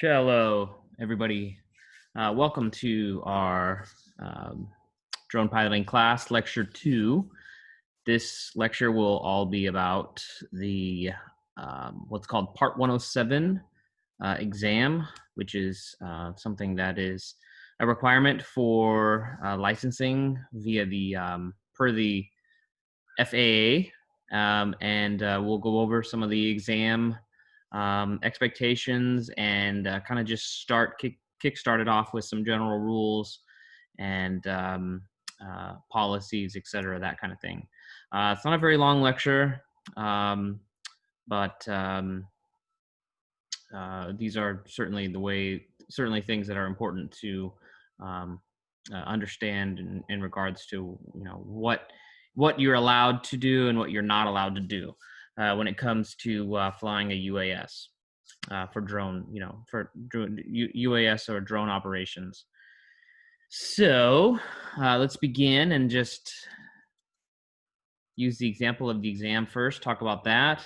Hello, everybody. Welcome to our drone piloting class, lecture 2. This lecture will all be about the what's called Part 107 exam, which is something that is a requirement for licensing via the per the FAA, and we'll go over some of the exam expectations and kind of just kick-start it off with some general rules and policies, etc., that kind of thing. It's not a very long lecture, but these are certainly things that are important to understand in regards to what you're allowed to do and what you're not allowed to do when it comes to flying a UAS for drone, UAS or drone operations. So let's begin and just use the example of the exam first. Talk about that.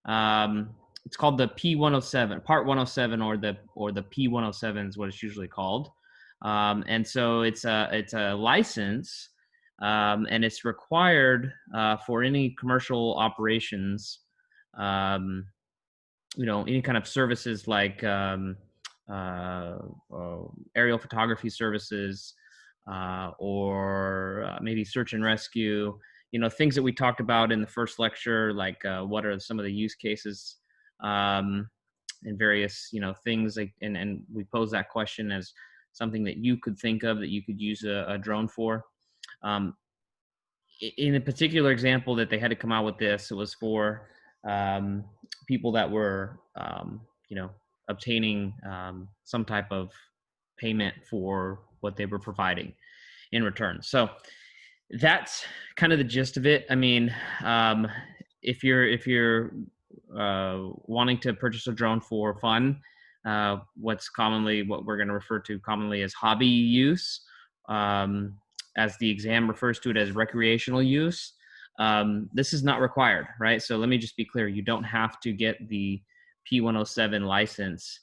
It's called the P107, Part 107, or the P107 is what it's usually called. And so it's a license. And it's required for any commercial operations, any kind of services like aerial photography services or maybe search and rescue, things that we talked about in the first lecture, like what are some of the use cases and various, things like, and we pose that question as something that you could think of that you could use a drone for. In a particular example that they had to come out with this, it was for people that were, obtaining some type of payment for what they were providing in return. So that's kind of the gist of it. I mean, if you're wanting to purchase a drone for fun, what we're going to refer to commonly as hobby use, as the exam refers to it as recreational use. This is not required, right? So let me just be clear. You don't have to get the P107 license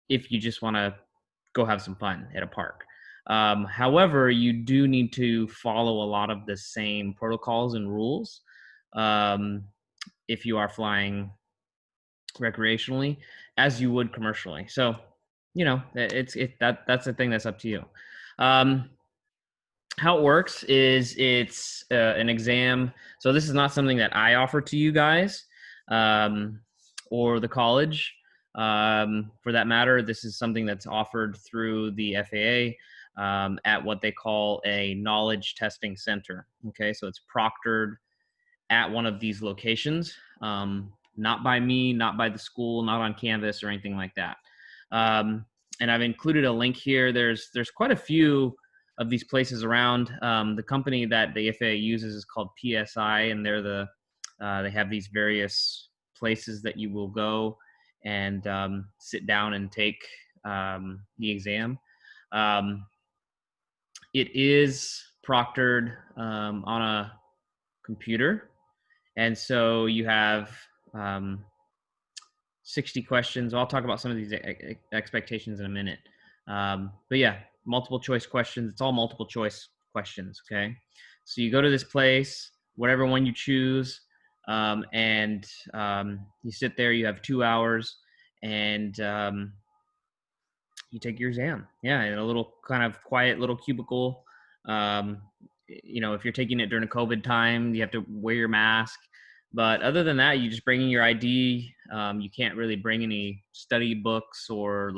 if you just want to go have some fun at a park. However, you do need to follow a lot of the same protocols and rules if you are flying recreationally as you would commercially. So, that's the thing that's up to you. How it works is it's an exam. So this is not something that I offer to you guys or the college. For that matter, this is something that's offered through the FAA at what they call a knowledge testing center. Okay, so it's proctored at one of these locations, not by me, not by the school, not on Canvas or anything like that. And I've included a link here. There's quite a few of these places around. The company that the FAA uses is called PSI, and they have these various places that you will go and sit down and take the exam. It is proctored on a computer, and so you have 60 questions. I'll talk about some of these expectations in a minute. But yeah, multiple choice questions. It's all multiple choice questions. Okay. So you go to this place, whatever one you choose, and you sit there, you have 2 hours, and you take your exam. Yeah. In a little kind of quiet little cubicle. If you're taking it during a COVID time, you have to wear your mask. But other than that, you just bring in your ID. You can't really bring any study books or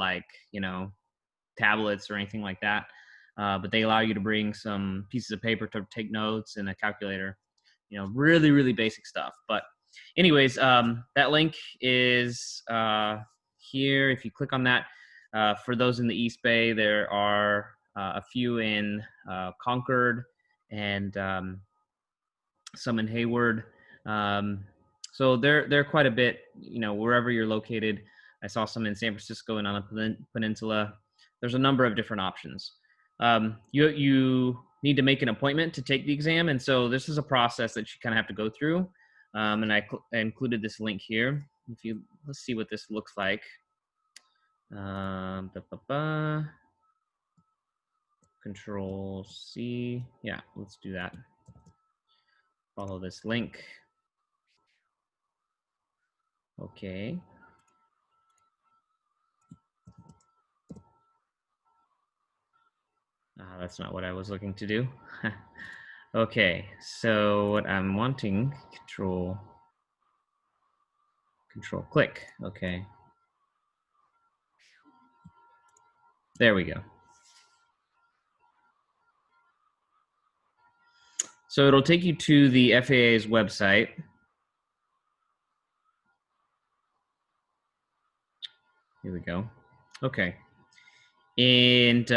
tablets or anything like that. But they allow you to bring some pieces of paper to take notes and a calculator, really, really basic stuff. But anyways, that link is here. If you click on that, for those in the East Bay, there are a few in Concord and some in Hayward. So they're quite a bit, wherever you're located. I saw some in San Francisco and on the peninsula. There's a number of different options. You need to make an appointment to take the exam. And so this is a process that you kind of have to go through. And I included this link here. Let's see what this looks like. Ba, ba, ba. Control C. Yeah, let's do that. Follow this link. Okay. That's not what I was looking to do. Okay, so what I'm wanting, control click. Okay. There we go. So it'll take you to the FAA's website. Here we go. Okay. And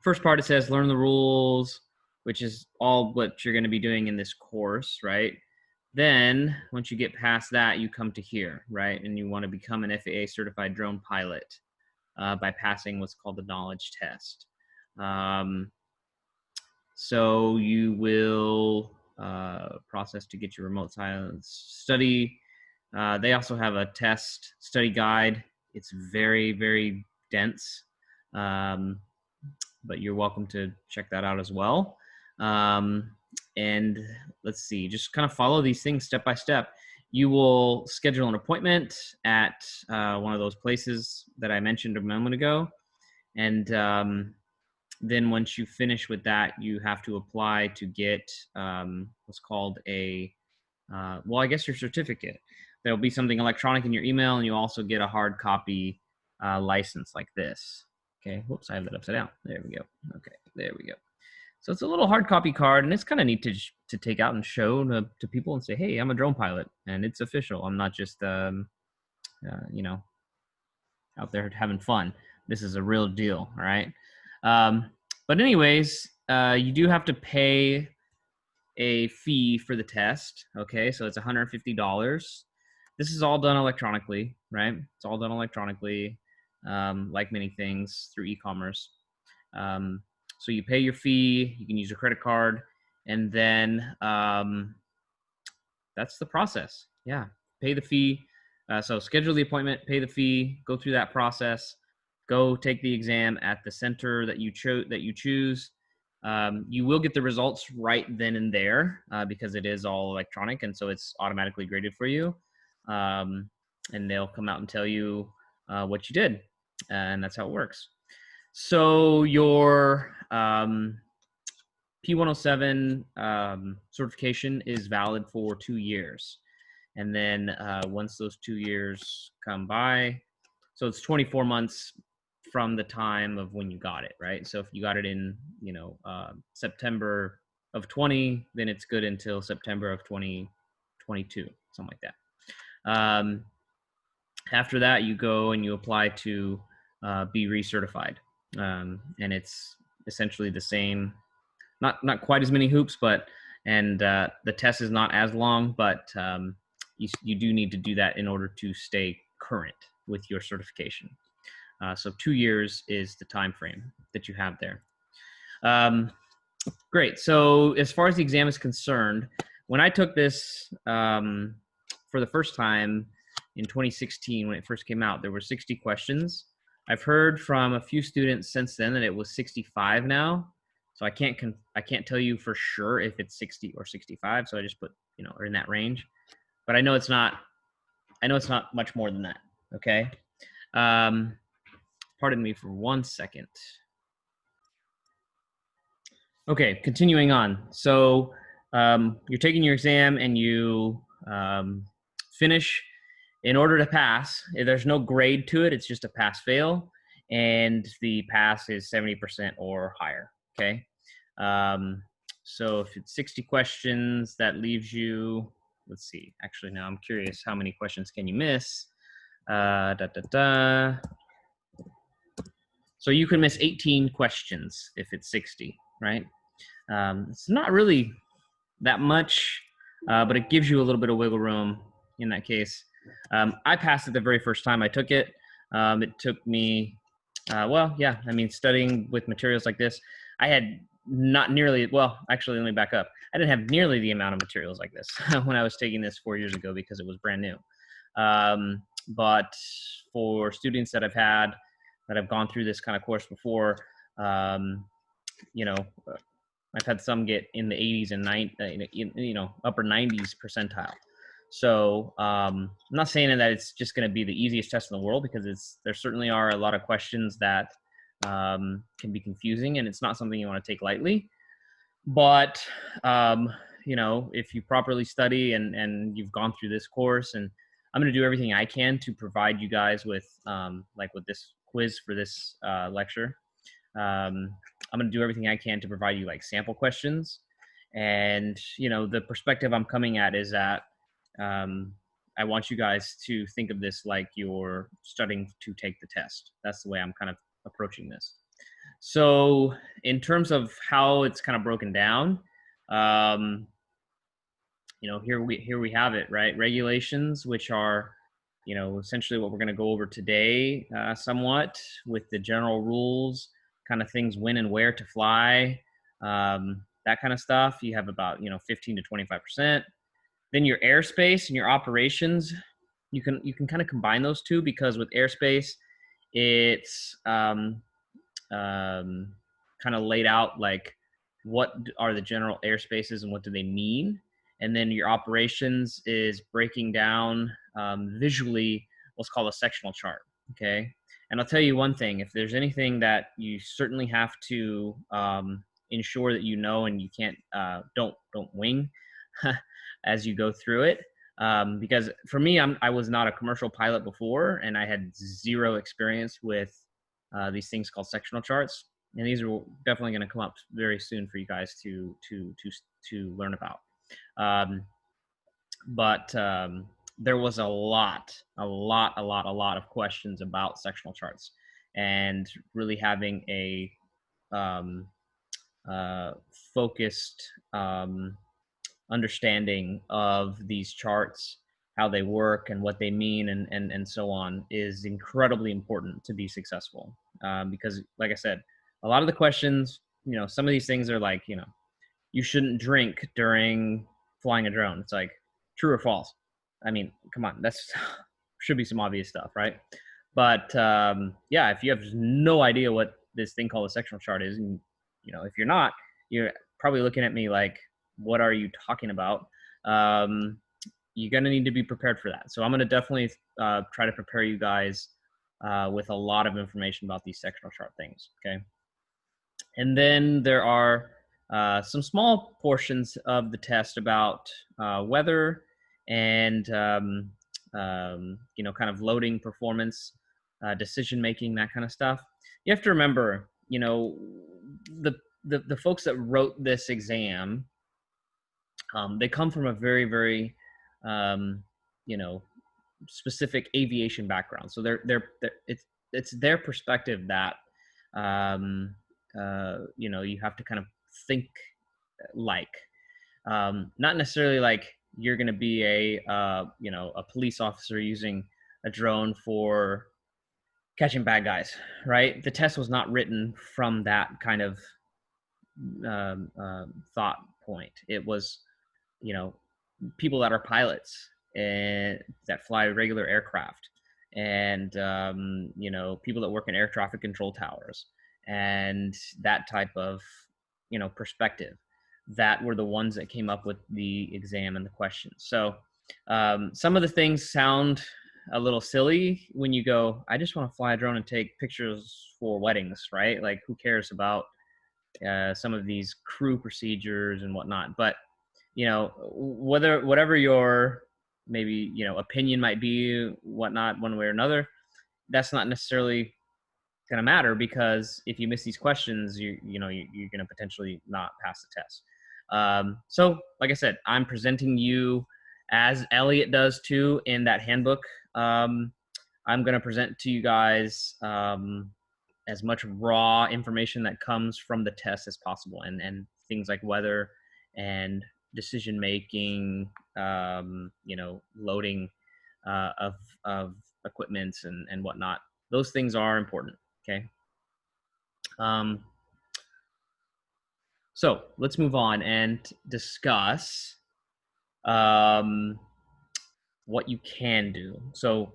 first part, it says learn the rules, which is all what you're going to be doing in this course, right? Then once you get past that, you come to here, right? And you want to become an FAA certified drone pilot by passing what's called the knowledge test. So you will process to get your remote silence study. They also have a test study guide. It's very, very dense, but you're welcome to check that out as well. And let's see, just kind of follow these things step by step. You will schedule an appointment at one of those places that I mentioned a moment ago. And then once you finish with that, you have to apply to get what's called a, well, I guess your certificate. There'll be something electronic in your email, and you also get a hard copy license like this. Okay, whoops, I have that upside down. There we go. Okay, there we go. So it's a little hard copy card, and it's kind of neat to take out and show to people and say, hey, I'm a drone pilot, and it's official. I'm not just, you know, out there having fun. This is a real deal, all right? But anyways, you do have to pay a fee for the test, okay? So it's $150. This is all done electronically, right? It's all done electronically, like many things through e-commerce. So you pay your fee, you can use your credit card, and then that's the process. Yeah, pay the fee. So schedule the appointment, pay the fee, go through that process, go take the exam at the center that you choose. You will get the results right then and there because it is all electronic, and so it's automatically graded for you. And they'll come out and tell you what you did, and that's how it works. So your P107 certification is valid for 2 years. And then once those 2 years come by, so it's 24 months from the time of when you got it, right? So if you got it in, September of 20, then it's good until September of 2022, something like that. After that, you go and you apply to be recertified. And it's essentially the same, not quite as many hoops, but the test is not as long, but you do need to do that in order to stay current with your certification. So 2 years is the time frame that you have there. Great. So as far as the exam is concerned, when I took this for the first time in 2016, when it first came out, there were 60 questions. I've heard from a few students since then that it was 65 now. So I can't tell you for sure if it's 60 or 65. So I just put, or in that range. But I know it's not much more than that. Okay. Pardon me for 1 second. Okay, continuing on. So you're taking your exam and you finish. In order to pass, there's no grade to it. It's just a pass-fail, and the pass is 70% or higher. Okay. So if it's 60 questions, that leaves you, let's see. Actually, now I'm curious, how many questions can you miss? So you can miss 18 questions if it's 60, right? It's not really that much, but it gives you a little bit of wiggle room in that case. I passed it the very first time I took it. It took me, studying with materials like this, I had not nearly, well, actually, let me back up. I didn't have nearly the amount of materials like this when I was taking this 4 years ago because it was brand new. But for students that have gone through this kind of course before, um, you know, I've had some get in the 80s and upper 90s percentile. So I'm not saying that it's just going to be the easiest test in the world, because there certainly are a lot of questions that can be confusing, and it's not something you want to take lightly. But if you properly study and you've gone through this course, and I'm going to do everything I can to provide you guys with with this quiz for this lecture. I'm going to do everything I can to provide you like sample questions. And, the perspective I'm coming at is that I want you guys to think of this like you're studying to take the test. That's the way I'm kind of approaching this. So in terms of how it's kind of broken down, here we have it, right? Regulations, which are, essentially what we're going to go over today, somewhat, with the general rules, kind of things, when and where to fly, that kind of stuff. You have about 15 to 25%. Then your airspace and your operations, you can kind of combine those two, because with airspace, it's kind of laid out like what are the general airspaces and what do they mean. And then your operations is breaking down visually what's called a sectional chart. Okay. And I'll tell you one thing: if there's anything that you certainly have to ensure that and you can't don't wing as you go through it, because for me, I was not a commercial pilot before, and I had zero experience with these things called sectional charts, and these are definitely going to come up very soon for you guys to learn about. But there was a lot of questions about sectional charts, and really having a focused understanding of these charts, how they work and what they mean, and so on, is incredibly important to be successful. Because like I said, a lot of the questions, some of these things are like, you shouldn't drink during flying a drone. It's like, true or false? I mean, come on, that's should be some obvious stuff, right? But yeah, if you have no idea what this thing called a sectional chart is, and if you're not, you're probably looking at me like, what are you talking about? You're going to need to be prepared for that. So I'm going to definitely try to prepare you guys with a lot of information about these sectional chart things. Okay. And then there are some small portions of the test about weather and, kind of loading performance, decision making, that kind of stuff. You have to remember, the folks that wrote this exam, they come from a very, very, specific aviation background. So it's their perspective that, you have to kind of think like, not necessarily like you're going to be a police officer using a drone for catching bad guys, right? The test was not written from that kind of thought point. It was, people that are pilots and that fly regular aircraft, and people that work in air traffic control towers, and that type of perspective, that were the ones that came up with the exam and the questions. So some of the things sound a little silly when you go, I just want to fly a drone and take pictures for weddings, right? Like, who cares about some of these crew procedures and whatnot? But whatever your maybe opinion might be, whatnot, one way or another, that's not necessarily going to matter, because if you miss these questions, you're going to potentially not pass the test. So like I said, I'm presenting you as Elliot does too in that handbook. I'm going to present to you guys as much raw information that comes from the test as possible, and things like weather and decision making, loading of equipments and whatnot. Those things are important. Okay. So let's move on and discuss what you can do. So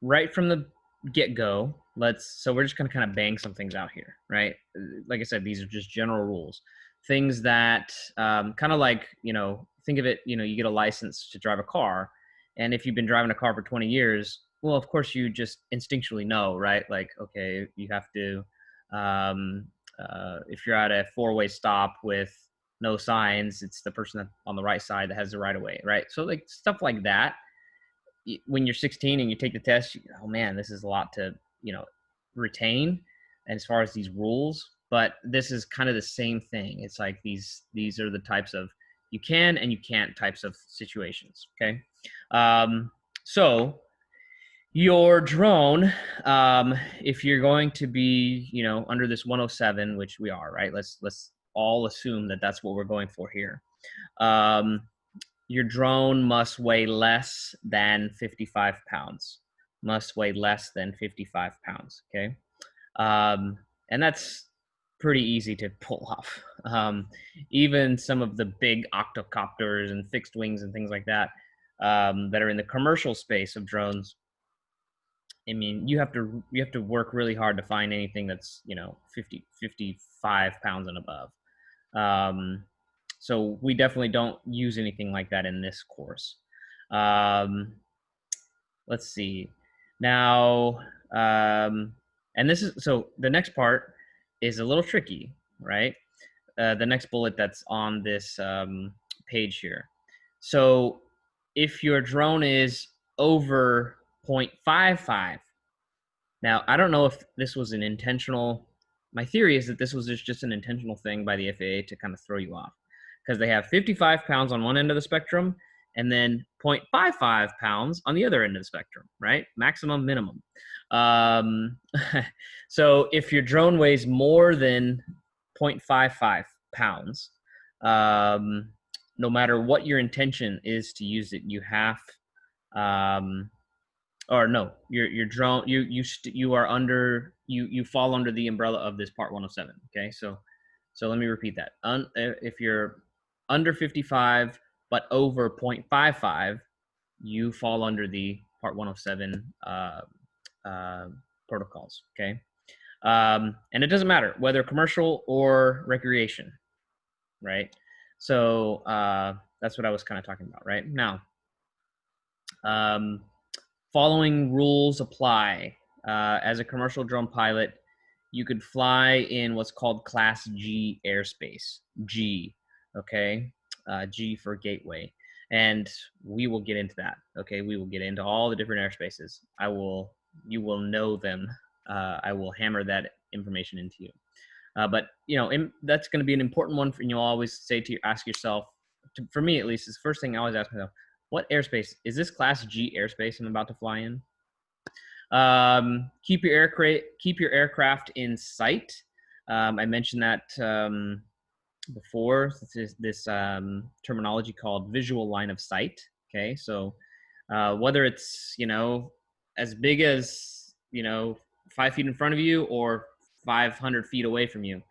right from the get-go, so we're just going to kind of bang some things out here, right? Like I said, these are just general rules, things that kind of like, think of it, you get a license to drive a car, and if you've been driving a car for 20 years, well, of course you just instinctually know, right? Like, okay, you have to, if you're at a four-way stop with no signs, it's the person on the right side that has the right of way, right? So like stuff like that, when you're 16 and you take the test, oh man, this is a lot to, retain as far as these rules. But this is kind of the same thing. It's like these are the types of you can and you can't types of situations. Okay. So your drone, if you're going to be, under this 107, which we are, right? Let's all assume that that's what we're going for here. Your drone must weigh less than 55 pounds. Must weigh less than 55 pounds. Okay. And that's pretty easy to pull off. Even some of the big octocopters and fixed wings and things like that, that are in the commercial space of drones. I mean, you have to work really hard to find anything that's, 55 pounds and above. So we definitely don't use anything like that in this course. Let's see. Now, and this is, so the next part is a little tricky, right? The next bullet that's on this page here. So if your drone is over 0.55, now I don't know if this was an intentional, my theory is that this was just an intentional thing by the FAA to kind of throw you off, because they have 55 pounds on one end of the spectrum and then 0.55 pounds on the other end of the spectrum, right? Maximum, minimum. So if your drone weighs more than 0.55 pounds, no matter what your intention is to use it, you have, or no, your drone, you are under, you fall under the umbrella of this Part 107. Okay, so let me repeat that. If you're under 55 but over 0.55, you fall under the Part 107 protocols. Okay, and it doesn't matter whether commercial or recreation, right? So that's what I was kind of talking about, right? Now, following rules apply. As a commercial drone pilot, you could fly in what's called Class G airspace. G, okay? G for gateway. And we will get into that, okay? We will get into all the different airspaces. You will know them. I will hammer that information into you. But that's going to be an important one. You'll always ask yourself, for me at least, is the first thing I always ask myself: what airspace is this Class G airspace I'm about to fly in? Keep your aircraft in sight. I mentioned that before. This terminology called visual line of sight. Okay, so whether it's as big as 5 feet in front of you or 500 feet away from you,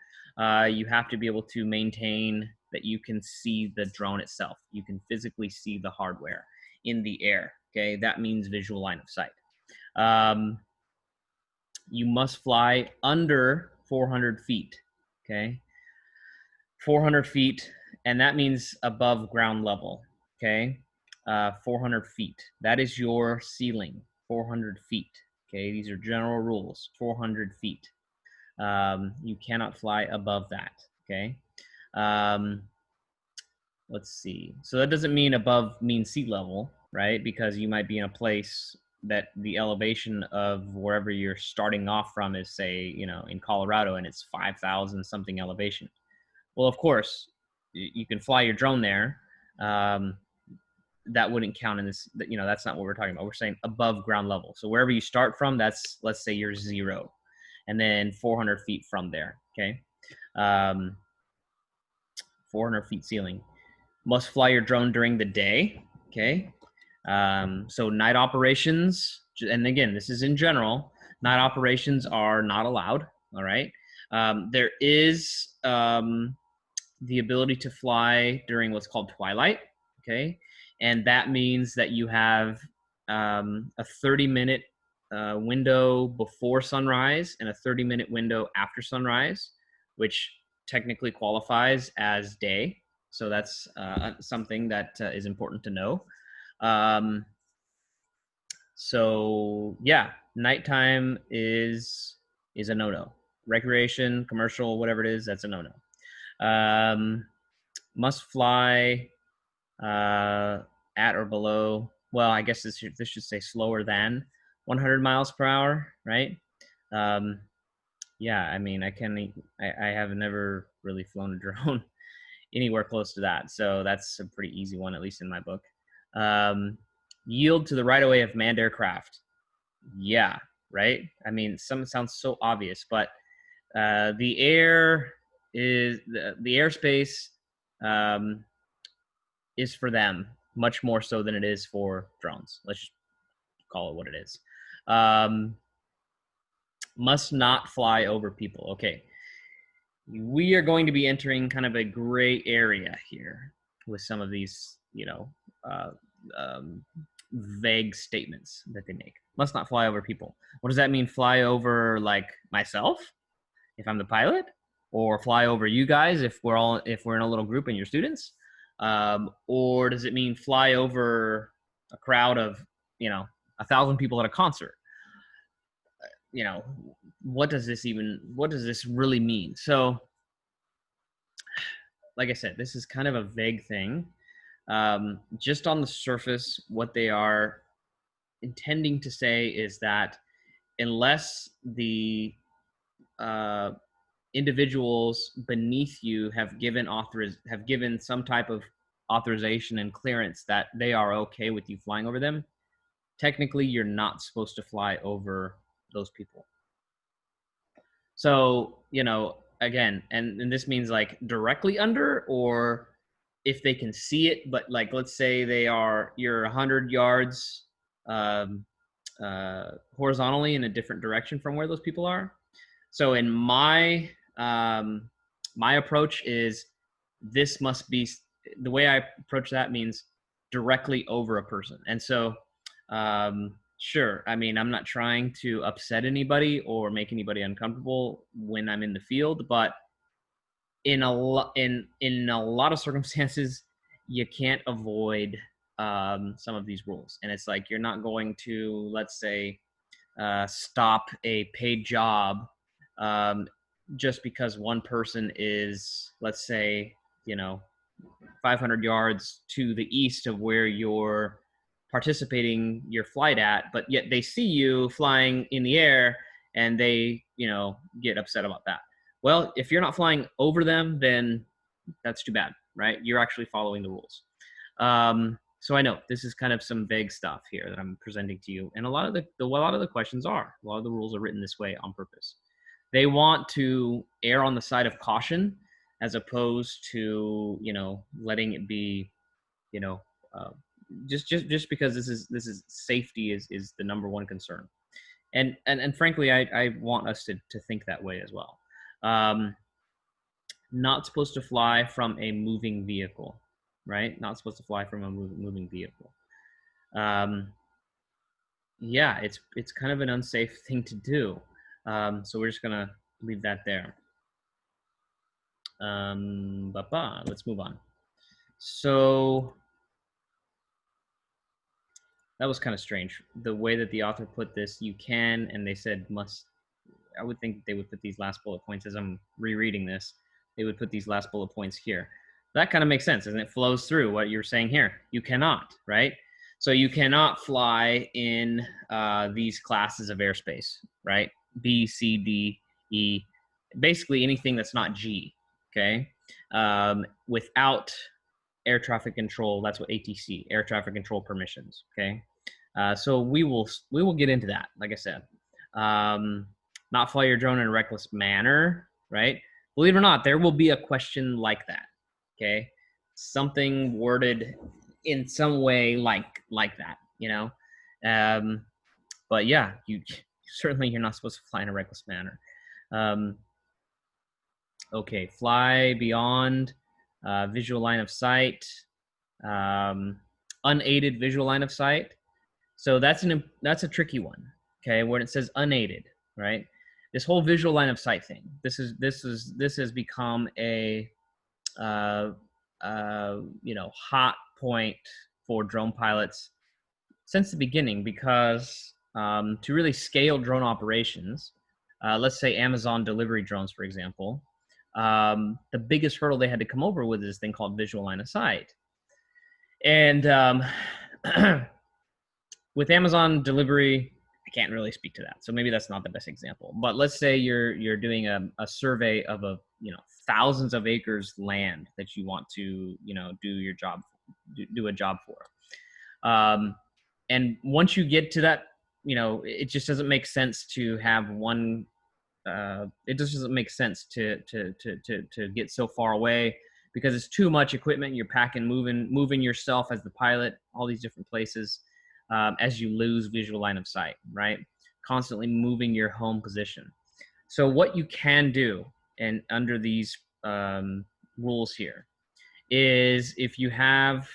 you have to be able to maintain that you can see the drone itself. You can physically see the hardware in the air. Okay, that means visual line of sight. You must fly under 400 feet. Okay, 400 feet, and that means above ground level. Okay, 400 feet. That is your ceiling. 400 feet. Okay, these are general rules. 400 feet. You cannot fly above that. Okay. Let's see. So that doesn't mean above means sea level, right? Because you might be in a place that the elevation of wherever you're starting off from is, say, in Colorado, and it's 5,000 something elevation. Well, of course, you can fly your drone there. That wouldn't count in this. That's not what we're talking about. We're saying above ground level. So wherever you start from, that's, let's say you're 0, and then 400 feet from there. Okay. 400 feet ceiling. Must fly your drone during the day. Okay. So night operations, and again, this is in general, night operations are not allowed. All right. There is the ability to fly during what's called twilight. Okay. And that means that you have a 30-minute window before sunrise and a 30-minute window after sunrise, which technically qualifies as day. So that's something that is important to know. So yeah, nighttime is a no-no. Recreation, commercial, whatever it is, that's a no-no. Must fly at or below. Well, I guess this should say slower than 100 miles per hour, right? Yeah, I mean, I have never really flown a drone anywhere close to that, so that's a pretty easy one, at least in my book. Yield to the right of way of manned aircraft. Yeah, right. I mean, some sounds so obvious, but the air is the airspace is for them much more so than it is for drones. Let's just call it what it is. Must not fly over people. Okay, we are going to be entering kind of a gray area here with some of these, vague statements that they make. Must not fly over people. What does that mean? Fly over like myself, if I'm the pilot, or fly over you guys if we're in a little group and you're students, or does it mean fly over a crowd of 1,000 people at a concert? What does this really mean? So, like I said, this is kind of a vague thing. Just on the surface, what they are intending to say is that unless the individuals beneath you have given some type of authorization and clearance that they are okay with you flying over them, technically you're not supposed to fly over those people. So, again, and this means like directly under, or if they can see it, but like, let's say you're 100 yards horizontally in a different direction from where those people are. So in my approach is, this must be, the way I approach that means directly over a person. And so, sure, I mean, I'm not trying to upset anybody or make anybody uncomfortable when I'm in the field, but in a lot of circumstances, you can't avoid some of these rules. And it's like, you're not going to, let's say, stop a paid job just because one person is, let's say, 500 yards to the east of where you're participating your flight at, but yet they see you flying in the air and they, get upset about that. Well, if you're not flying over them, then that's too bad, right? You're actually following the rules. So I know this is kind of some vague stuff here that I'm presenting to you, and a lot of the questions a lot of the rules are written this way on purpose. They want to err on the side of caution as opposed to letting it be, just because this is safety is the number one concern, and frankly, I want us to think that way as well. Not supposed to fly from a moving vehicle, right? Not supposed to fly from a moving vehicle. Yeah, it's kind of an unsafe thing to do. So we're just gonna leave that there. Let's move on. So that was kind of strange. The way that the author put this, you can, and they said must. I would think they would put these last bullet points, as I'm rereading this, they would put these last bullet points here. That kind of makes sense, and it flows through what you're saying here. You cannot, right? So you cannot fly in these classes of airspace, right? B, C, D, E, basically anything that's not G, okay? Without air traffic control. That's what ATC, air traffic control permissions, okay? So we will get into that, like I said. Not fly your drone in a reckless manner, right? Believe it or not, there will be a question like that, okay? Something worded in some way like that, but yeah, you're not supposed to fly in a reckless manner. Okay, fly beyond visual line of sight, unaided visual line of sight. So that's a tricky one. okay, when it says unaided, right? This whole visual line of sight thing. This has become a hot point for drone pilots since the beginning, because to really scale drone operations, let's say Amazon delivery drones, for example, the biggest hurdle they had to come over with is this thing called visual line of sight. And with Amazon delivery, I can't really speak to that, so maybe that's not the best example. But let's say you're doing a survey of thousands of acres land that you want to do a job for. And once you get to that, it just doesn't make sense to have one. It just doesn't make sense to get so far away, because it's too much equipment. You're packing, moving yourself as the pilot, all these different places, as you lose visual line of sight, right? Constantly moving your home position. So what you can do, and under these rules here, is if you have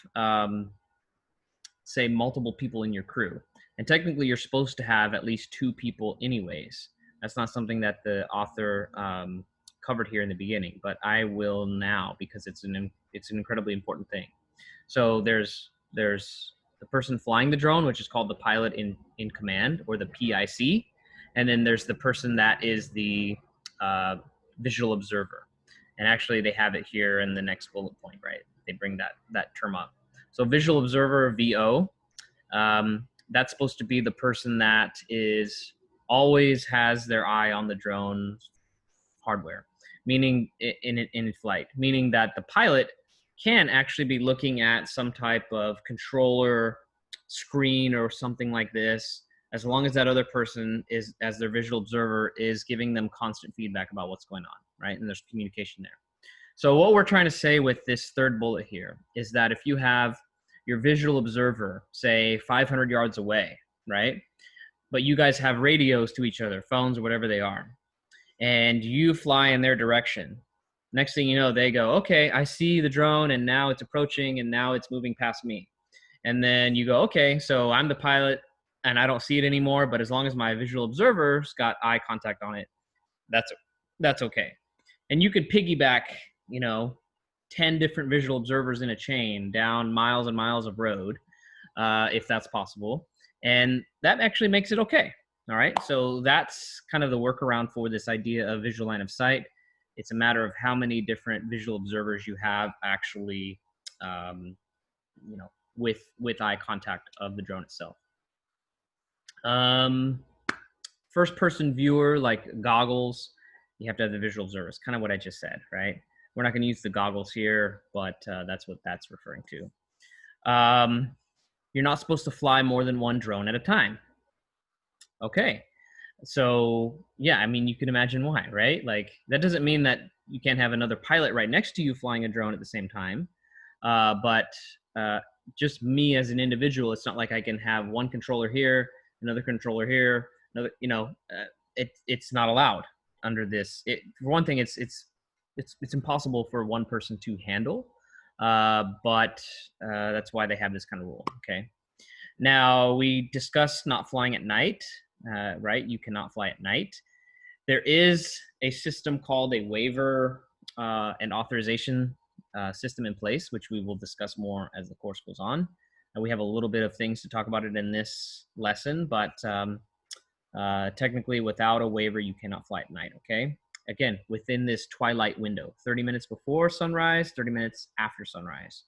say multiple people in your crew, and technically you're supposed to have at least 2 people anyways. That's not something that the author covered here in the beginning, but I will now, because it's an incredibly important thing. So there's the person flying the drone, which is called the pilot in command, or the PIC, and then there's the person that is the visual observer. And actually, they have it here in the next bullet point, right? They bring that term up. So visual observer, VO, that's supposed to be the person that always has their eye on the drone hardware, meaning in flight, meaning that the pilot can actually be looking at some type of controller screen or something like this, as long as that other person is, as their visual observer, is giving them constant feedback about what's going on, right? And there's communication there. So what we're trying to say with this third bullet here is that if you have your visual observer, say 500 yards away, right? But you guys have radios to each other, phones or whatever they are, and you fly in their direction. Next thing you know, they go, okay, I see the drone, and now it's approaching, and now it's moving past me. And then you go, okay, so I'm the pilot, and I don't see it anymore, but as long as my visual observer's got eye contact on it, that's okay. And you could piggyback, 10 different visual observers in a chain down miles and miles of road, if that's possible. And that actually makes it okay. All right. So that's kind of the workaround for this idea of visual line of sight. It's a matter of how many different visual observers you have actually, with eye contact of the drone itself. First person viewer, like goggles, you have to have the visual observers, kind of what I just said, right? We're not going to use the goggles here, but that's what that's referring to. You're not supposed to fly more than one drone at a time. Okay. So yeah, I mean, you can imagine why, right? Like, that doesn't mean that you can't have another pilot right next to you flying a drone at the same time. But just me as an individual, it's not like I can have one controller here, another controller here, another, it's not allowed under this. For one thing, it's impossible for one person to handle. But that's why they have this kind of rule. Okay. Now, we discussed not flying at night, right? You cannot fly at night. There is a system called a waiver and authorization system in place, which we will discuss more as the course goes on. And we have a little bit of things to talk about it in this lesson, but technically without a waiver, you cannot fly at night, okay? Again, within this twilight window, 30 minutes before sunrise, 30 minutes after sunrise.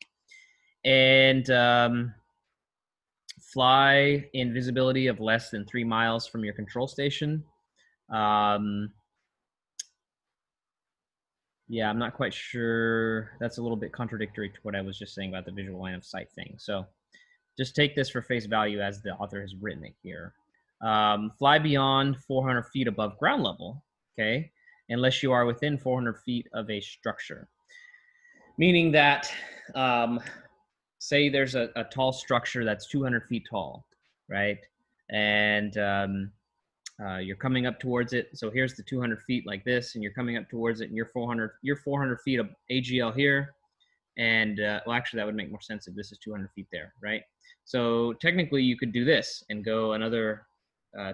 And fly in visibility of less than 3 miles from your control station. Yeah, I'm not quite sure. That's a little bit contradictory to what I was just saying about the visual line of sight thing. So just take this for face value as the author has written it here. Fly beyond 400 feet above ground level, okay, unless you are within 400 feet of a structure. Meaning that, say there's a tall structure that's 200 feet tall, right? And you're coming up towards it. So here's the 200 feet like this, and you're coming up towards it, and you're 400 feet of AGL here. And well, actually, that would make more sense if this is 200 feet there, right? So technically, you could do this and go another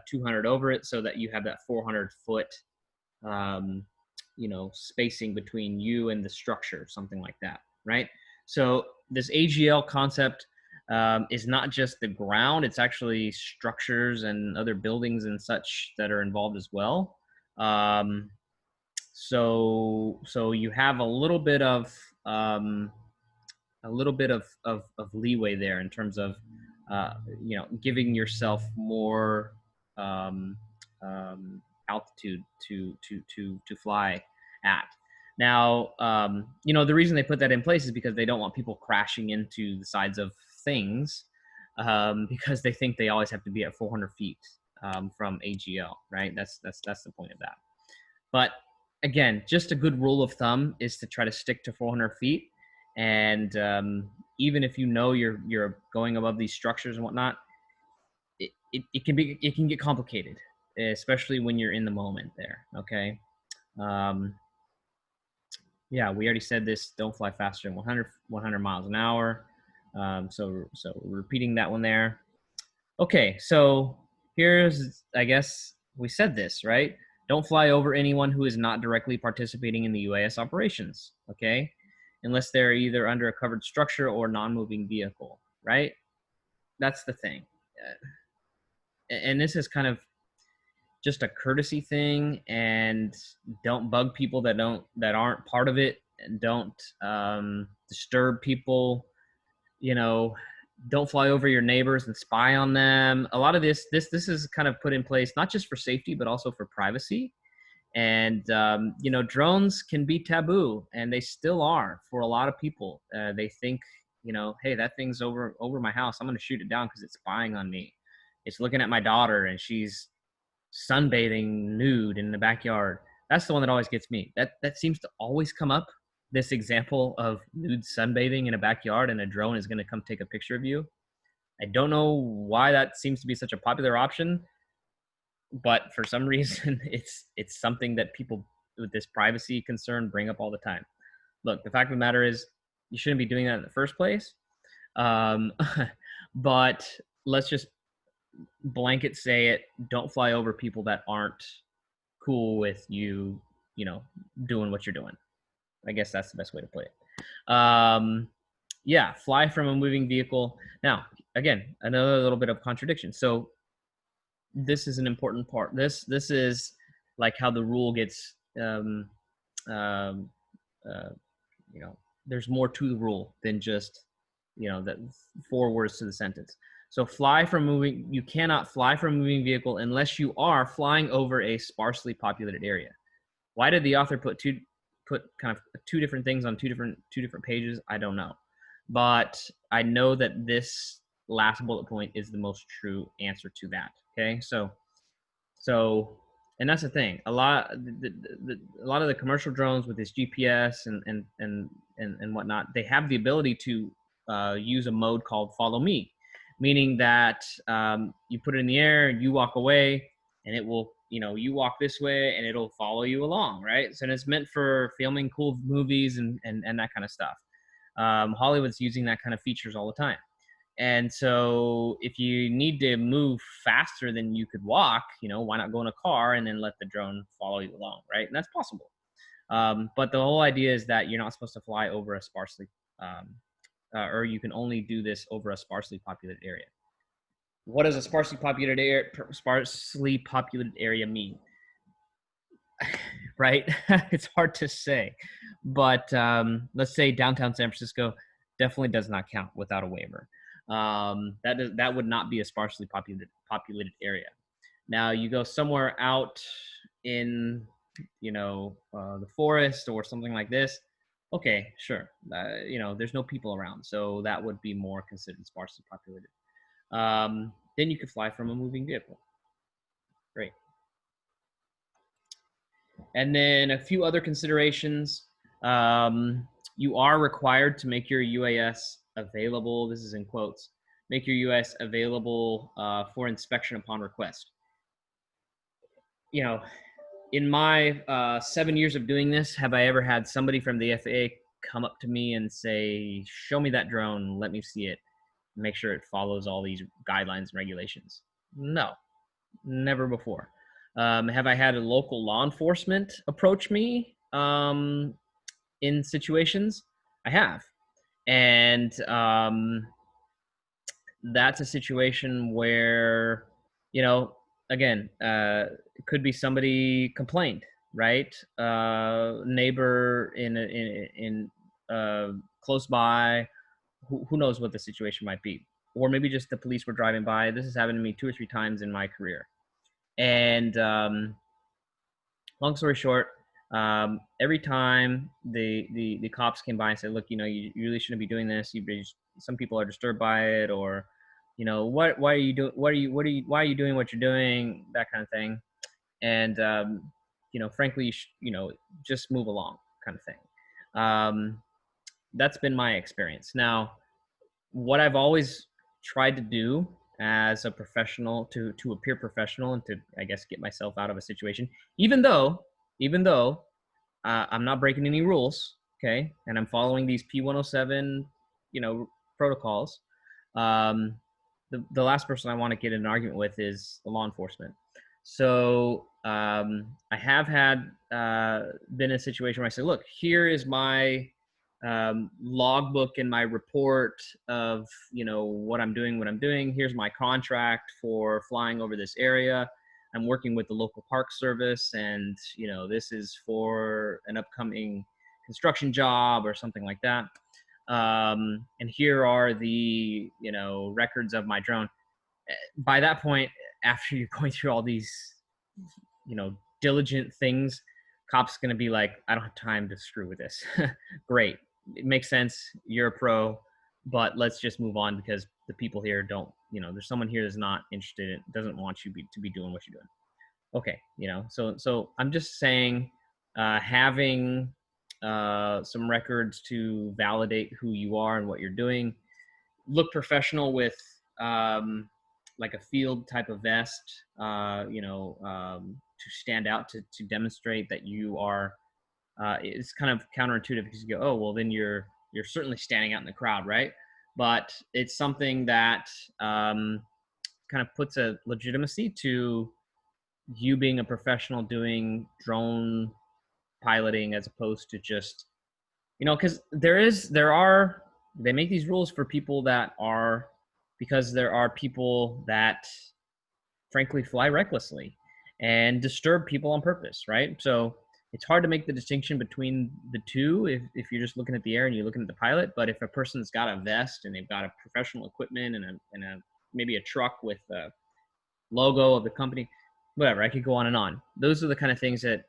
200 over it, so that you have that 400-foot spacing between you and the structure, something like that, right? So this AGL concept is not just the ground; it's actually structures and other buildings and such that are involved as well. So you have a little bit of leeway there in terms of giving yourself more um, altitude to fly at. Now, the reason they put that in place is because they don't want people crashing into the sides of things, because they think they always have to be at 400 feet from AGL, right? That's the point of that. But again, just a good rule of thumb is to try to stick to 400 feet. And even if you're going above these structures and whatnot, it can get complicated, especially when you're in the moment there. Okay. Yeah, we already said this. Don't fly faster than 100 miles an hour. So repeating that one there. Okay, so here's, I guess we said this, right? Don't fly over anyone who is not directly participating in the UAS operations, okay? Unless they're either under a covered structure or non-moving vehicle, right? That's the thing. And this is kind of just a courtesy thing, and don't bug people that aren't part of it, and don't disturb people, don't fly over your neighbors and spy on them. A lot of this is kind of put in place not just for safety but also for privacy. And drones can be taboo, and they still are for a lot of people. They think, hey, that thing's over my house, I'm going to shoot it down because it's spying on me. It's looking at my daughter and she's sunbathing nude in the backyard. That's the one that always gets me. That seems to always come up, this example of nude sunbathing in a backyard and a drone is going to come take a picture of you. I don't know why that seems to be such a popular option, but for some reason it's something that people with this privacy concern bring up all the time. Look, the fact of the matter is you shouldn't be doing that in the first place. But let's just blanket say it. Don't fly over people that aren't cool with you, doing what you're doing. I guess that's the best way to put it. Yeah, fly from a moving vehicle. Now, again, another little bit of contradiction. So this is an important part. This is like how the rule gets, there's more to the rule than just, that 4 words to the sentence. So you cannot fly from a moving vehicle unless you are flying over a sparsely populated area. Why did the author put kind of two different things on two different pages? I don't know, but I know that this last bullet point is the most true answer to that. Okay, so, and that's the thing. A lot of the commercial drones with this GPS and whatnot, they have the ability to use a mode called follow me, meaning that you put it in the air, you walk away, and it will, you walk this way and it'll follow you along, right? So it's meant for filming cool movies and that kind of stuff. Hollywood's using that kind of features all the time. And so if you need to move faster than you could walk, why not go in a car and then let the drone follow you along, right? And that's possible. But the whole idea is that you're not supposed to fly over a sparsely, or you can only do this over a sparsely populated area. What does a sparsely populated area mean? Right? It's hard to say, but let's say downtown San Francisco definitely does not count without a waiver. That would not be a sparsely populated area. Now you go somewhere out in the forest or something like this. Okay, sure. There's no people around, so that would be more considered sparsely populated. Then you could fly from a moving vehicle. Great. And then a few other considerations. You are required to make your UAS available. This is in quotes. Make your UAS available for inspection upon request. In my 7 years of doing this, have I ever had somebody from the FAA come up to me and say, show me that drone, let me see it, make sure it follows all these guidelines and regulations? No. Never before. Have I had a local law enforcement approach me in situations? I have. And that's a situation where, you know, again, it could be somebody complained, right? Neighbor in close by, who knows what the situation might be, or maybe just the police were driving by. This has happened to me 2 or 3 times in my career, and long story short, every time the cops came by and said, "Look, you really shouldn't be doing this. Some people are disturbed by it, or, why are you doing? Why are you doing what you're doing? That kind of thing." And frankly, just move along, kind of thing. That's been my experience. Now, what I've always tried to do as a professional, to appear professional and to, I guess, get myself out of a situation, even though I'm not breaking any rules, okay, and I'm following these P107, protocols. Um, the last person I want to get in an argument with is the law enforcement. So I have had been in a situation where I say, look, here is my logbook and my report of what I'm doing. Here's my contract for flying over this area. I'm working with the local park service, and this is for an upcoming construction job or something like that. And here are the records of my drone. By that point, after you're going through all these diligent things, cops going to be like, I don't have time to screw with this. Great, it makes sense, you're a pro, but let's just move on, because the people here don't, there's someone here that's not interested in, doesn't want you to be doing what you're doing. Okay, so I'm just saying, having some records to validate who you are and what you're doing. Look professional with like a field type of vest, to stand out, to demonstrate that you are. It's kind of counterintuitive, because you go, oh well, then you're certainly standing out in the crowd, right? But it's something that kind of puts a legitimacy to you being a professional doing drone piloting, as opposed to just, because they make these rules for people that are, because there are people that frankly fly recklessly and disturb people on purpose, right? So it's hard to make the distinction between the two if you're just looking at the air and you're looking at the pilot. But if a person's got a vest and they've got a professional equipment and a maybe a truck with a logo of the company, whatever, I could go on and on. Those are the kind of things that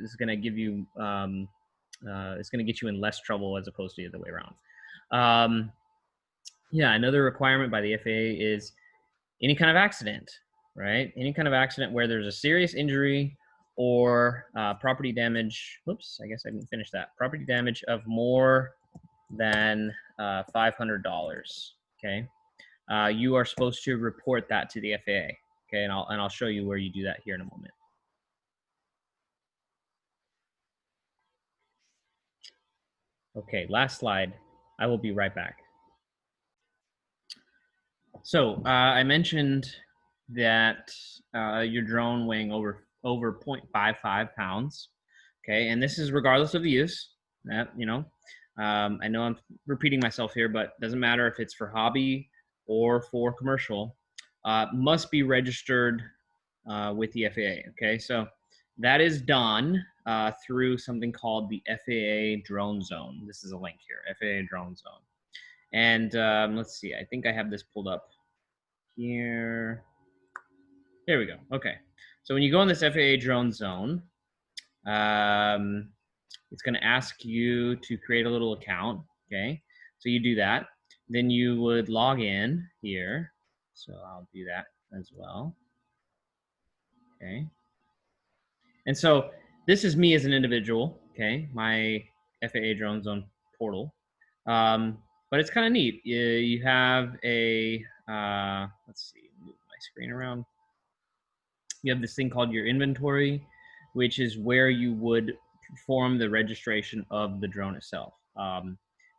is going to give you it's going to get you in less trouble, as opposed to the other way around. Yeah, another requirement by the FAA is any kind of accident, right? Any kind of accident where there's a serious injury or property damage. Whoops, I guess I didn't finish that. Property damage of more than $500. Okay, you are supposed to report that to the FAA. Okay, and I'll show you where you do that here in a moment. Okay, last slide. I will be right back. So I mentioned that your drone weighing over 0.55 pounds. Okay, and this is regardless of the use. That I know I'm repeating myself here, but doesn't matter if it's for hobby or for commercial. Must be registered with the FAA. Okay, so that is done through something called the FAA Drone Zone. This is a link here, FAA Drone Zone. And let's see, I think I have this pulled up here. There we go. Okay, so when you go in this FAA Drone Zone, it's going to ask you to create a little account. Okay, so you do that. Then you would log in here. So I'll do that as well. Okay. And so this is me as an individual. Okay, my FAA Drone Zone portal. But it's kind of neat. You have a, let's see, move my screen around. You have this thing called your inventory, which is where you would perform the registration of the drone itself.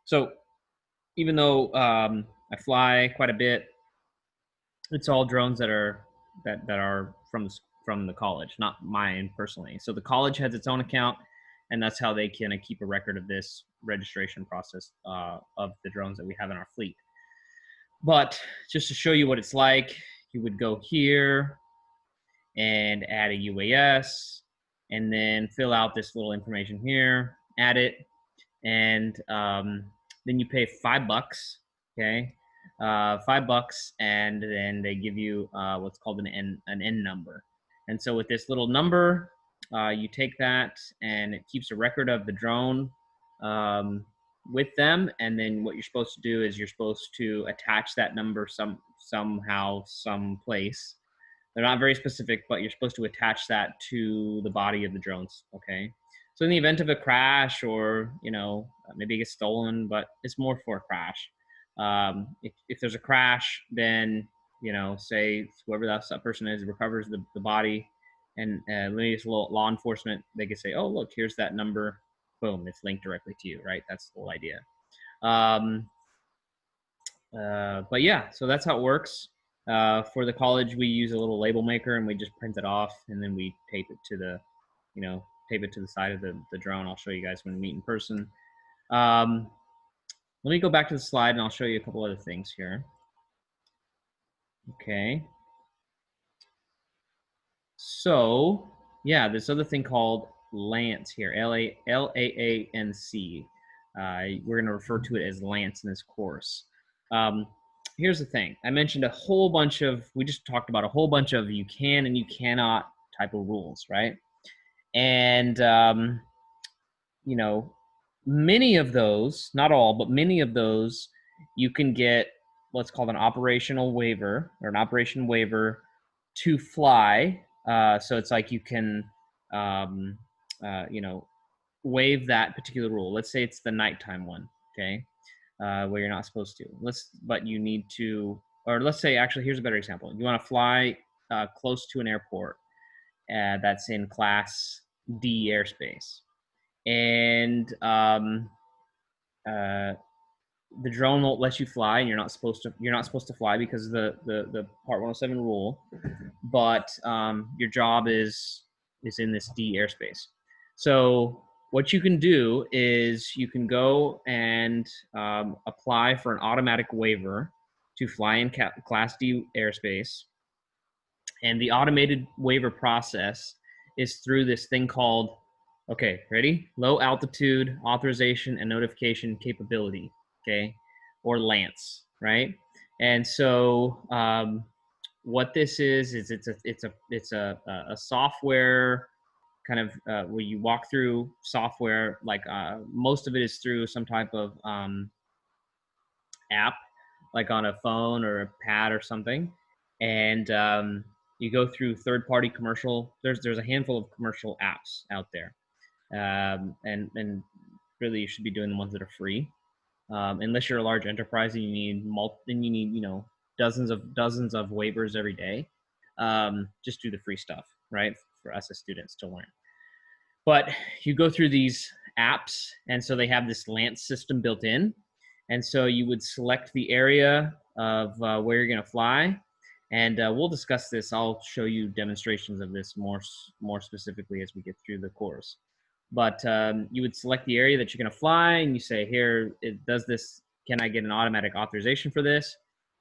So even though I fly quite a bit, it's all drones that are from the college, not mine personally. So the college has its own account, and that's how they can keep a record of this registration process of the drones that we have in our fleet. But just to show you what it's like, you would go here and add a UAS, and then fill out this little information here, add it, and then you pay $5. Okay, $5, and then they give you what's called an N number. And so with this little number, you take that, and it keeps a record of the drone with them. And then what you're supposed to do is you're supposed to attach that number somehow, someplace. They're not very specific, but you're supposed to attach that to the body of the drones. Okay. So in the event of a crash, or maybe it gets stolen, but it's more for a crash. If there's a crash, then say whoever that person is recovers the body, and maybe it's law enforcement, they could say, oh look, here's that number, boom, it's linked directly to you, right? That's the whole idea. But yeah, so that's how it works. For the college, we use a little label maker, and we just print it off, and then we tape it to the side of the drone. I'll show you guys when we meet in person. Let me go back to the slide, and I'll show you a couple other things here. Okay. So yeah, this other thing called Lance here, L-A-A-N-C. We're going to refer to it as Lance in this course. Here's the thing. I mentioned we just talked about a whole bunch of you can and you cannot type of rules, right? And, many of those, not all, but many of those, you can get what's called an operational waiver, or an operation waiver to fly. So it's like you can, waive that particular rule. Let's say it's the nighttime one, okay, where you're not supposed to. But you need to, or let's say, actually, here's a better example. You want to fly close to an airport that's in Class D airspace, and the drone won't let you fly, and you're not supposed to fly because of the Part 107 rule. But your job is in this D airspace. So what you can do is you can go and apply for an automatic waiver to fly in Class D airspace. And the automated waiver process is through this thing called, okay, ready? Low altitude authorization and notification capability, okay, or LANCE, right? And so what this is it's a software kind of where you walk through software, like most of it is through some type of app, like on a phone or a pad or something, and you go through third-party commercial. There's a handful of commercial apps out there, and really you should be doing the ones that are free, unless you're a large enterprise and you need dozens of waivers every day. Just do the free stuff, right? For us as students to learn. But you go through these apps, and so they have this LANCE system built in. And so you would select the area of where you're going to fly. And we'll discuss this. I'll show you demonstrations of this more specifically as we get through the course. But you would select the area that you're going to fly, and you say, here, it does this. Can I get an automatic authorization for this?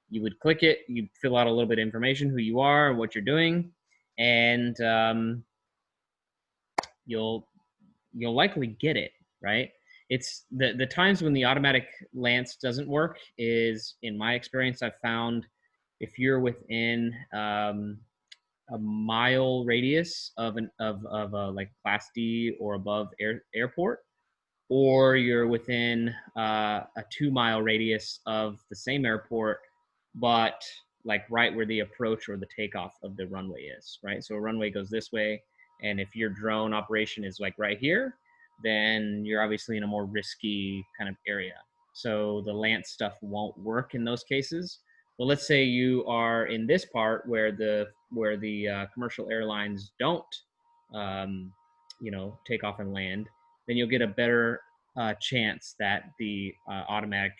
You would click it. You fill out a little bit of information, who you are, what you're doing, and you'll likely get it, right? It's the times when the automatic LANCE doesn't work is, in my experience, I've found if you're within a mile radius of a like Class D or above airport, or you're within a 2-mile radius of the same airport, but like right where the approach or the takeoff of the runway is, right? So a runway goes this way, and if your drone operation is like right here, then you're obviously in a more risky kind of area. So the LANCE stuff won't work in those cases. But let's say you are in this part where the commercial airlines don't, take off and land, then you'll get a better chance that the automatic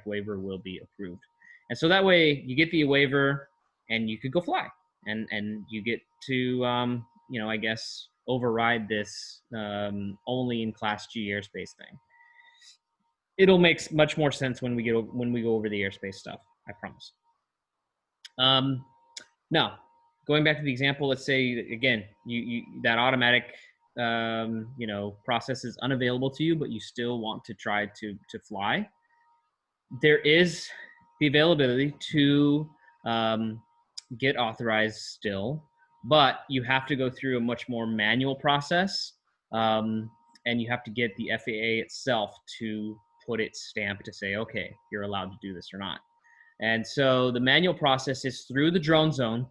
waiver will be approved. And so that way you get the waiver and you could go fly, and you get to I guess override this only in Class G airspace thing. It'll make much more sense when we go over the airspace stuff. I promise. Now, going back to the example, let's say again, you that automatic process is unavailable to you, but you still want to try to fly. There is the availability to get authorized still, but you have to go through a much more manual process, and you have to get the FAA itself to put its stamp to say, okay, you're allowed to do this or not. And so the manual process is through the drone zone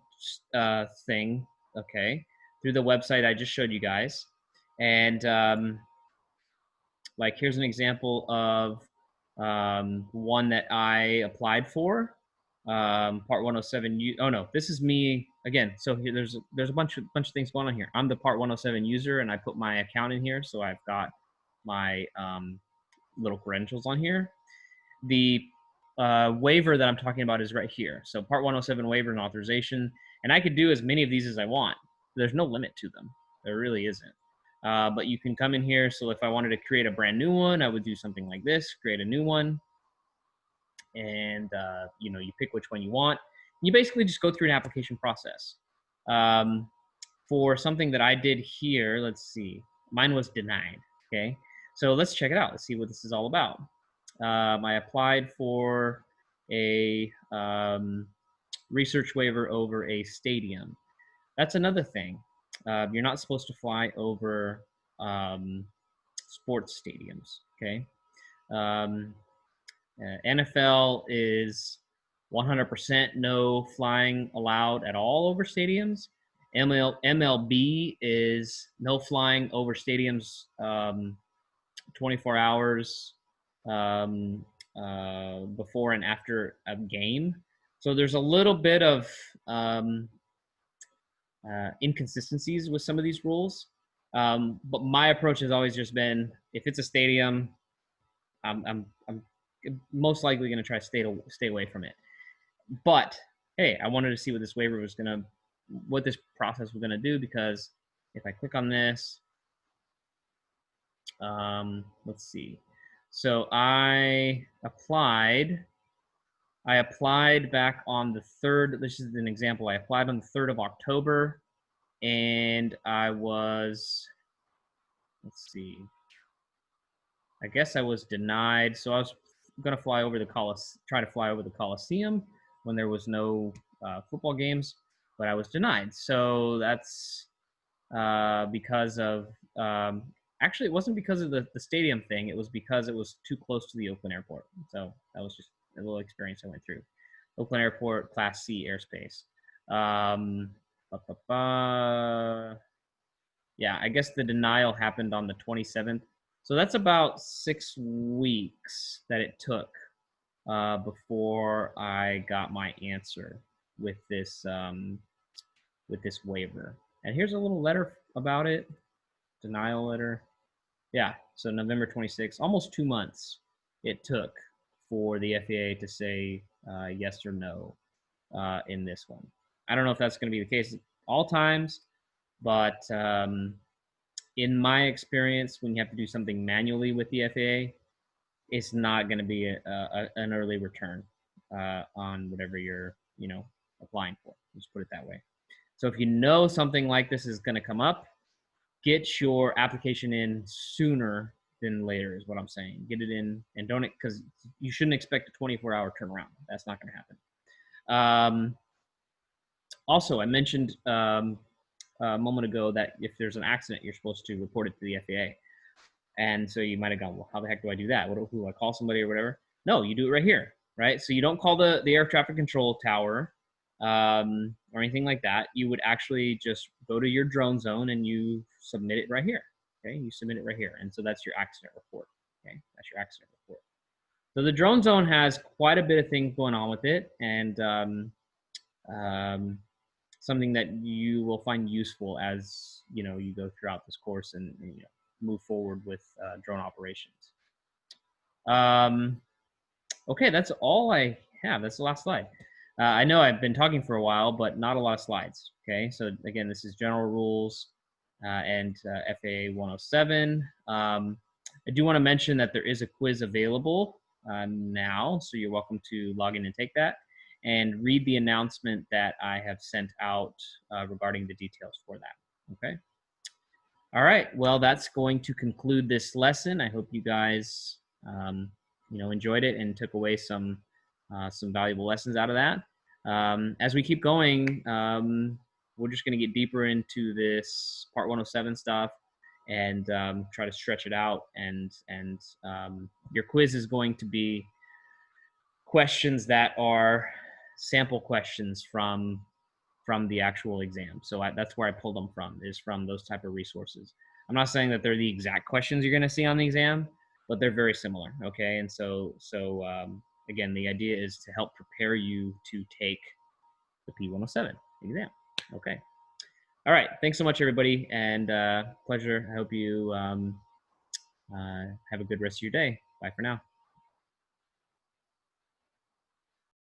thing, okay, through the website I just showed you guys. And like here's an example of one that I applied for, Part 107. Oh no, this is me again. So here, there's a bunch of things going on here. I'm the Part 107 user, and I put my account in here, so I've got my little credentials on here. The waiver that I'm talking about is right here. So Part 107 waiver and authorization, and I could do as many of these as I want. There's no limit to them. There really isn't. But you can come in here. So if I wanted to create a brand new one, I would do something like this, create a new one. And, you pick which one you want. You basically just go through an application process. For something that I did here, let's see, mine was denied. Okay. So let's check it out. Let's see what this is all about. I applied for a research waiver over a stadium. That's another thing. You're not supposed to fly over sports stadiums, okay? NFL is 100% no flying allowed at all over stadiums. MLB is no flying over stadiums 24 hours before and after a game. So there's a little bit of inconsistencies with some of these rules. But my approach has always just been, if it's a stadium, I'm most likely going to try to stay away from it. But hey, I wanted to see what this waiver was what this process was going to do, because if I click on this, let's see. So I applied back on the 3rd. This is an example. I applied on the 3rd of October, and I was, let's see, I guess I was denied. So I was going to try to fly over the Coliseum when there was no football games, but I was denied. So that's because of, actually, it wasn't because of the stadium thing. It was because it was too close to the Oakland airport. So that was just a little experience I went through. Oakland Airport, Class C airspace. Yeah, I guess the denial happened on the 27th. So that's about 6 weeks that it took before I got my answer with this waiver. And here's a little letter about it, denial letter. Yeah, so November 26th, almost 2 months it took for the FAA to say yes or no in this one. I don't know if that's going to be the case all times, but in my experience, when you have to do something manually with the FAA, it's not going to be an early return on whatever you're applying for. Just put it that way. So if you know something like this is going to come up, get your application in sooner than later is what I'm saying. Get it in, and don't, because you shouldn't expect a 24-hour turnaround. That's not going to happen. Also, I mentioned a moment ago that if there's an accident, you're supposed to report it to the FAA. And so you might have gone, well, how the heck do I do that? Who do I call somebody or whatever? No, you do it right here, right? So you don't call the air traffic control tower or anything like that. You would actually just go to your drone zone and you submit it right here. Okay, you submit it right here. And so that's your accident report. Okay, that's your accident report. So the drone zone has quite a bit of things going on with it, and something that you will find useful as you go throughout this course and move forward with drone operations. Okay, that's all I have. That's the last slide. I know I've been talking for a while, but not a lot of slides. Okay, so again, this is general rules and FAA 107. I do want to mention that there is a quiz available now, so you're welcome to log in and take that and read the announcement that I have sent out regarding the details for that. Okay. All right. Well, that's going to conclude this lesson. I hope you guys, enjoyed it and took away some valuable lessons out of that. As we keep going, we're just going to get deeper into this Part 107 stuff and try to stretch it out. And your quiz is going to be questions that are sample questions from the actual exam. So that's where I pulled them from, is from those type of resources. I'm not saying that they're the exact questions you're going to see on the exam, but they're very similar. Okay. And so again, the idea is to help prepare you to take the P107 exam. Okay. All right. Thanks so much, everybody. And pleasure. I hope you have a good rest of your day. Bye for now.